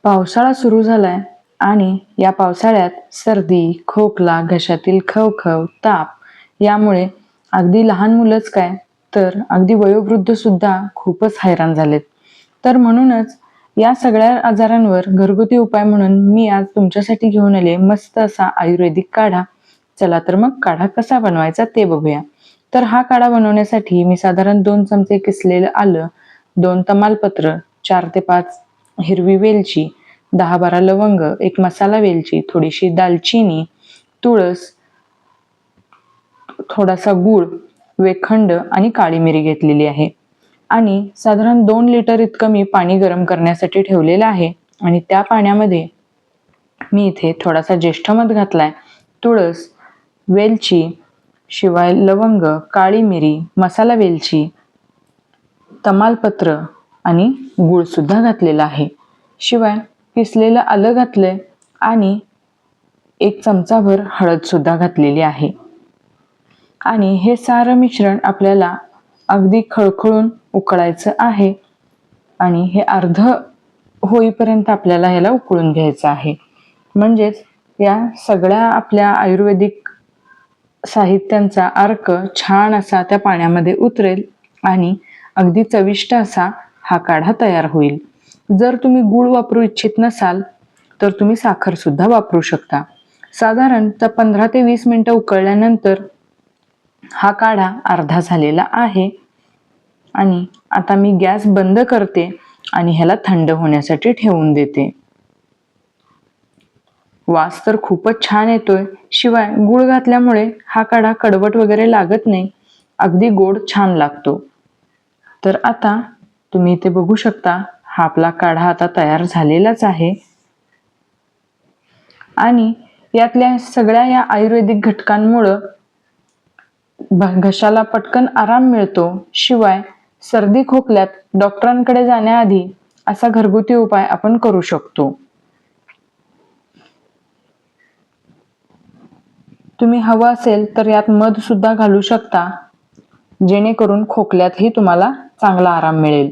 पावसाळा सुरू झालाय आणि या पावसाळ्यात सर्दी, खोकला, घशातील खवखव, ताप यामुळे अगदी लहान मुलंच काय तर अगदी वयोवृद्ध सुद्धा खूपच हैराण झालेत. तर म्हणूनच या सगळ्या आजारांवर घरगुती उपाय म्हणून मी आज तुमच्यासाठी घेऊन आले मस्त असा आयुर्वेदिक काढा. चला तर मग काढा कसा बनवायचा ते बघूया. तर हा काढा बनवण्यासाठी मी साधारण 2 चमचे किसलेलं आलं, 2 तमालपत्र, 4 ते 5 हिरवी वेलची, 10-12 लवंग, एक मसाला वेलची, थोडीशी दालचिनी, तुळस, थोडासा गूळ, वेखंड आणि काळी मिरी घेतलेली आहे. आणि साधारण 2 लिटर इतकं मी पाणी गरम करण्यासाठी ठेवलेलं आहे. आणि त्या पाण्यामध्ये मी इथे थोडासा ज्येष्ठ मध घातलाय, तुळस, वेलची, शिवाय लवंग, काळी मिरी, मसाला वेलची, तमालपत्र आणि गूळ सुद्धा घातलेला आहे. शिवाय किसलेलं आलं घातलंय आणि 1 चमचाभर हळद सुद्धा घातलेली आहे. आणि हे सारं मिश्रण आपल्याला अगदी खळखळून उकळायचं आहे आणि हे अर्ध होईपर्यंत आपल्याला ह्याला उकळून घ्यायचं आहे. म्हणजेच या सगळ्या आपल्या आयुर्वेदिक साहित्यांचा अर्क छान असा त्या पाण्यामध्ये उतरेल आणि अगदी चविष्ट असा हा काढा तयार होईल. जर तुम्ही गूळ वापरू इच्छित नसाल तर तुम्ही साखर सुद्धा वापरू शकता. साधारणतः 15 ते 20 मिनिटं उकळल्यानंतर हा काढा अर्धा झालेला आहे. आणि आता मी गॅस बंद करते आणि ह्याला थंड होण्यासाठी ठेवून देते. वास तर खूपच छान येतोय. शिवाय गूळ घातल्यामुळे हा काढा कडवट वगैरे लागत नाही, अगदी गोड छान लागतो. तर आता तुम्ही इथे बघू शकता हा आपला काढा आता तयार झालेलाच आहे. आणि यातल्या सगळ्या या आयुर्वेदिक घटकांमुळं घशाला पटकन आराम मिळतो. शिवाय सर्दी खोकल्यात डॉक्टरांकडे जाण्याआधी असा घरगुती उपाय आपण करू शकतो. तुम्ही हवं असेल तर यात मध सुद्धा घालू शकता, जेणेकरून खोकल्यातही तुम्हाला चांगला आराम मिळेल.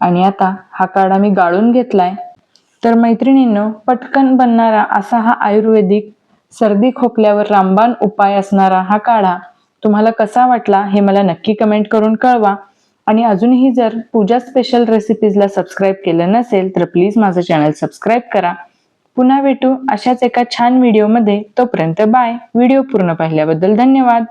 आणि आता हा काढा मी गाळून घेतलाय. तर मैत्रिणींनो, पटकन बनणारा असा हा आयुर्वेदिक सर्दी खोकल्यावर रामबाण उपाय असणारा हा काढा तुम्हाला कसा वाटला हे मला नक्की कमेंट करून कळवा. आणि अजूनही जर पूजा स्पेशल रेसिपीजला सबस्क्राईब केलं नसेल तर प्लीज माझं चॅनल सबस्क्राईब करा. पुन्हा भेटू अशाच एका छान व्हिडिओमध्ये. तोपर्यंत बाय. व्हिडिओ पूर्ण पाहिल्याबद्दल धन्यवाद.